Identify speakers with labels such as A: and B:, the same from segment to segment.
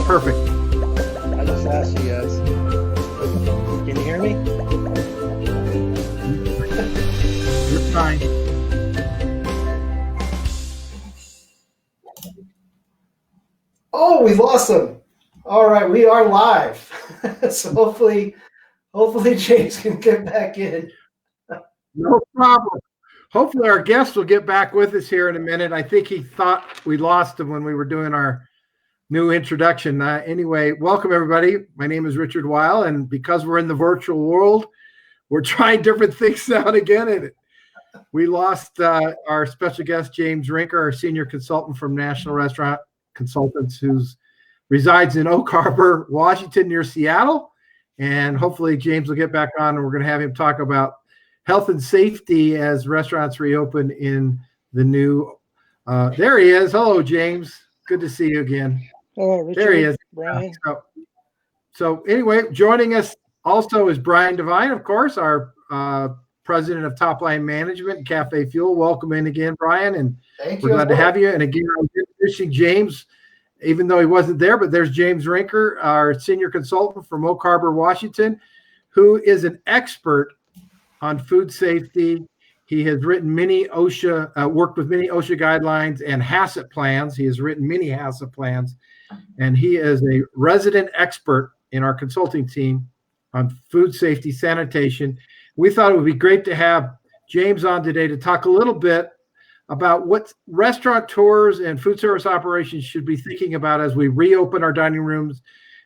A: Perfect.
B: I just asked you guys. Can you hear me?
A: You're fine.
C: Oh, we lost them. All right, we are live. So hopefully James can get back in.
A: No problem. Hopefully our guest will get back with us here in a minute. I think he thought we lost him when we were doing our new introduction. Anyway, welcome everybody. My name is Richard Weil, and because we're in the virtual world, we're trying different things out again. And we lost our special guest, James Rinker, our senior consultant from National Restaurant Consultants, who resides in Oak Harbor, Washington, near Seattle. And hopefully James will get back on, and we're going to have him talk about health and safety as restaurants reopen in the new. There he is. Hello, James. Good to see you again.
B: Oh, Richard,
A: there he is.
B: Brian.
A: So anyway, joining us also is Brian Devine, of course, our president of Top Line Management and Cafe Fuel. Welcome in again, Brian, and we're glad to have you. And again, I'm introducing James, even though he wasn't there, but there's James Rinker, our senior consultant from Oak Harbor, Washington, who is an expert on food safety. He has written many OSHA, worked with many OSHA guidelines and HACCP plans. He has written many HACCP plans, and he is a resident expert in our consulting team on food safety, sanitation. We thought it would be great to have James on today to talk a little bit about what restaurateurs and food service operations should be thinking about as we reopen our dining rooms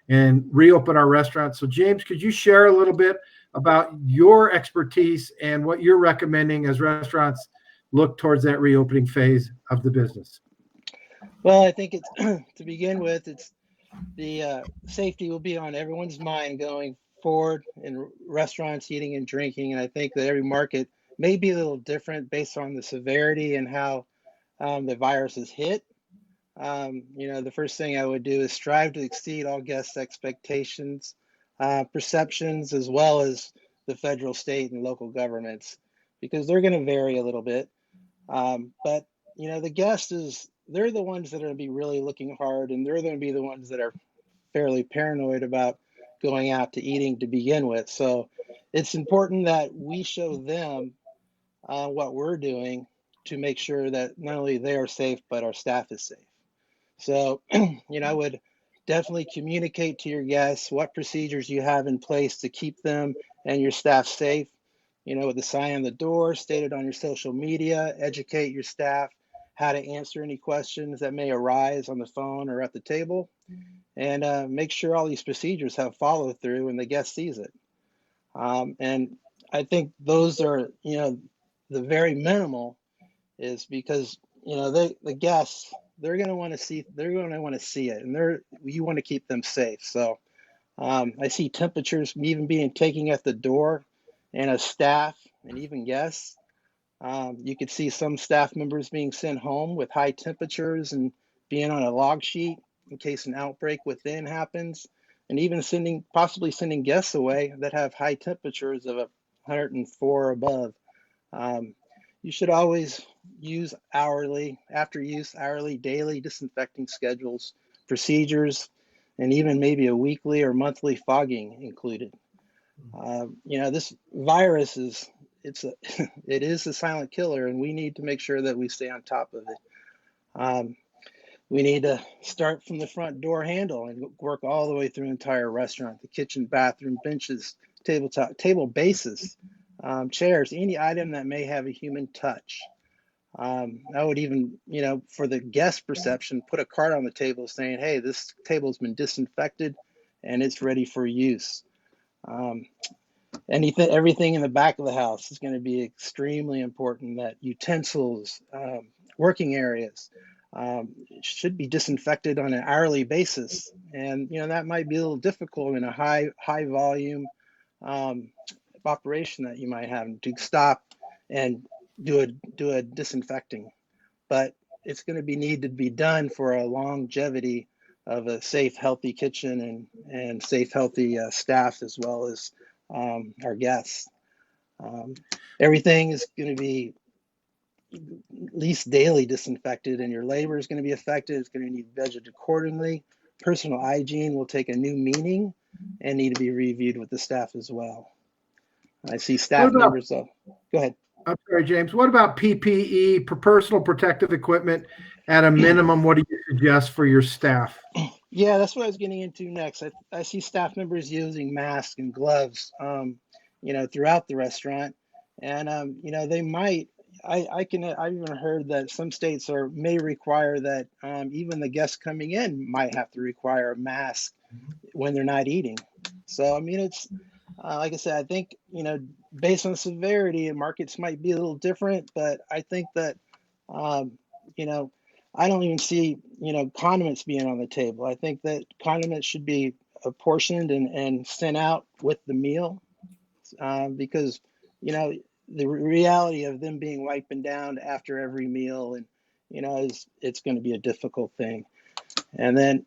A: and reopen our restaurants. So James, could you share a little bit about your expertise and what you're recommending as restaurants look towards that reopening phase of the business?
B: Well, I think it's to begin with, it's the safety will be on everyone's mind going forward in restaurants, eating and drinking. And I think that every market may be a little different based on the severity and how the virus is hit. The first thing I would do is strive to exceed all guests' expectations, perceptions, as well as the federal, state, and local governments, because they're going to vary a little bit. But the guest they're the ones that are going to be really looking hard, and they're going to be the ones that are fairly paranoid about going out to eating to begin with. So it's important that we show them what we're doing to make sure that not only they are safe, but our staff is safe. So, I would definitely communicate to your guests what procedures you have in place to keep them and your staff safe. With the sign on the door, stated on your social media, educate your staff how to answer any questions that may arise on the phone or at the table, and make sure all these procedures have follow through and the guest sees it. And I think those are, the very minimal is because, the guests, they're going to want to see it, and you want to keep them safe. So I see temperatures even being taken at the door, and as staff and even guests, you could see some staff members being sent home with high temperatures and being on a log sheet in case an outbreak within happens, and even possibly sending guests away that have high temperatures of 104 or above. You should always use hourly, daily disinfecting schedules, procedures, and even maybe a weekly or monthly fogging included. This virus it is a silent killer, and we need to make sure that we stay on top of it. We need to start from the front door handle and work all the way through the entire restaurant, the kitchen, bathroom, benches, table bases, chairs, any item that may have a human touch. I would even, for the guest perception, put a card on the table saying, hey, this table's been disinfected and it's ready for use. Everything in the back of the house is going to be extremely important. That utensils, working areas should be disinfected on an hourly basis, and that might be a little difficult in a high volume operation that you might have to stop and do a disinfecting. But it's going to need to be done for a longevity of a safe, healthy kitchen and safe, healthy staff, as well as our guests. Everything is going to be at least daily disinfected, and your labor is going to be affected. It's going to need budgeted accordingly. personal hygiene will take a new meaning and need to be reviewed with the staff as well. I see staff members. Go ahead.
A: I'm sorry, James. What about PPE, personal protective equipment? At a minimum, what do you suggest for your staff?
B: Yeah, that's what I was getting into next. I see staff members using masks and gloves, throughout the restaurant, and they might. I've even heard that some states may require that even the guests coming in might have to require a mask when they're not eating. So it's like I said, I think based on severity, markets might be a little different, but I think that I don't even see condiments being on the table. I think that condiments should be apportioned and sent out with the meal, because the reality of them being wiping down after every meal, and it's going to be a difficult thing. And then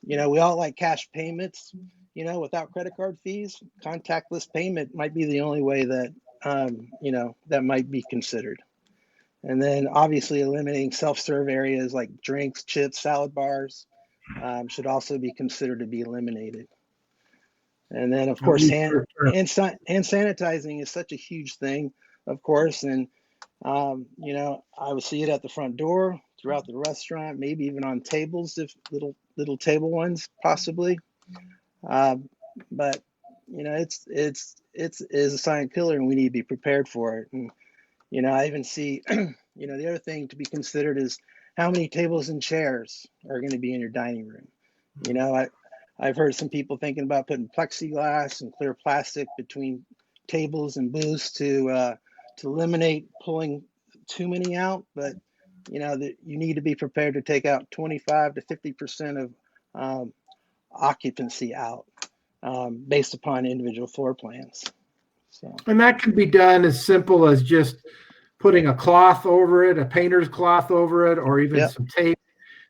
B: we all like cash payments, without credit card fees. Contactless payment might be the only way that that might be considered. And then obviously eliminating self-serve areas like drinks, chips, salad bars should also be considered to be eliminated. And then, of course, hand sanitizing is such a huge thing, of course. And, I would see it at the front door, throughout the restaurant, maybe even on tables, if little table ones possibly. But, it's a silent killer, and we need to be prepared for it. And, I even see, the other thing to be considered is how many tables and chairs are going to be in your dining room. I've heard some people thinking about putting plexiglass and clear plastic between tables and booths to eliminate pulling too many out. But, that you need to be prepared to take out 25 to 50% of occupancy out based upon individual floor plans. So.
A: And that can be done as simple as just putting a cloth over it, a painter's cloth over it, or even some tape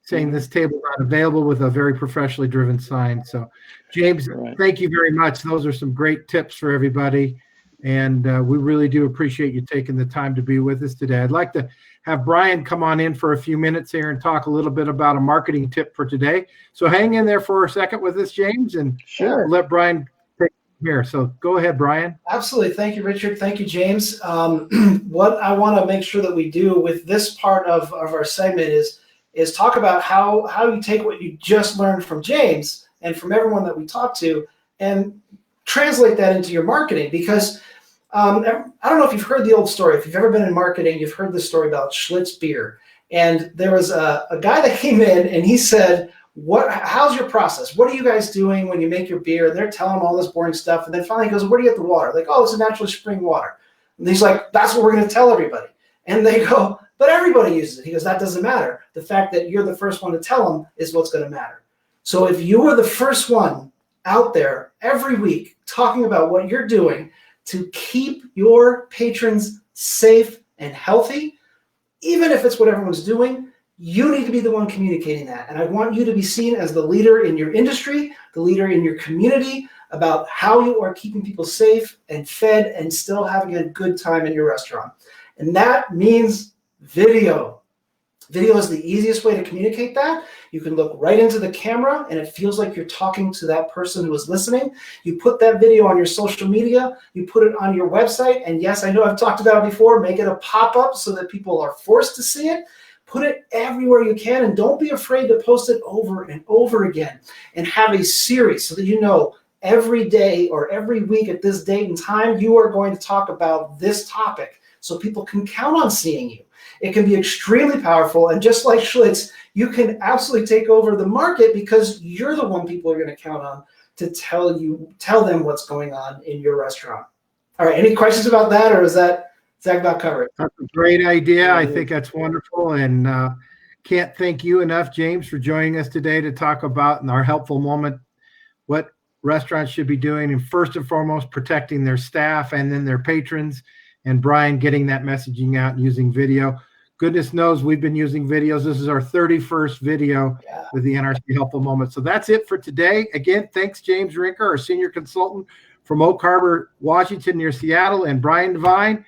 A: saying this table is not available, with a very professionally driven sign. So, James, thank you very much. Those are some great tips for everybody. And we really do appreciate you taking the time to be with us today. I'd like to have Brian come on in for a few minutes here and talk a little bit about a marketing tip for today. So hang in there for a second with us, James, and let Brian take it here. So go ahead, Brian.
C: Absolutely. Thank you, Richard. Thank you, James. What I want to make sure that we do with this part of our segment is talk about how you take what you just learned from James and from everyone that we talked to and translate that into your marketing. Because I don't know if you've heard the old story. If you've ever been in marketing, you've heard the story about Schlitz beer. And there was a guy that came in and he said, how's your process? What are you guys doing when you make your beer? And they're telling him all this boring stuff. And then finally he goes, where do you get the water? Like, oh, it's a naturally spring water. And he's like, that's what we're going to tell everybody. And they go, but everybody uses it. He goes, that doesn't matter. The fact that you're the first one to tell them is what's going to matter. So if you are the first one out there every week talking about what you're doing to keep your patrons safe and healthy, even if it's what everyone's doing, you need to be the one communicating that. And I want you to be seen as the leader in your industry, the leader in your community, about how you are keeping people safe and fed and still having a good time in your restaurant. And that means video. Video is the easiest way to communicate that. You can look right into the camera and it feels like you're talking to that person who is listening. You put that video on your social media, you put it on your website, and yes, I know I've talked about it before, make it a pop-up so that people are forced to see it. Put it everywhere you can, and don't be afraid to post it over and over again, and have a series so that you know every day or every week at this date and time, you are going to talk about this topic so people can count on seeing you. It can be extremely powerful, and just like Schlitz, you can absolutely take over the market because you're the one people are going to count on to tell them what's going on in your restaurant. All right, any questions about that, or is that about covered?
A: That's a great idea. I think that's wonderful, and can't thank you enough, James, for joining us today to talk about in our helpful moment what restaurants should be doing, and first and foremost, protecting their staff and then their patrons, and Brian getting that messaging out and using video. Goodness knows we've been using videos. This is our 31st video with the NRC Helpful Moment. So that's it for today. Again, thanks, James Rinker, our senior consultant from Oak Harbor, Washington, near Seattle, and Brian Devine.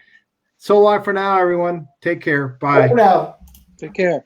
A: So long for now, everyone. Take care. Bye.
C: For now.
B: Take care.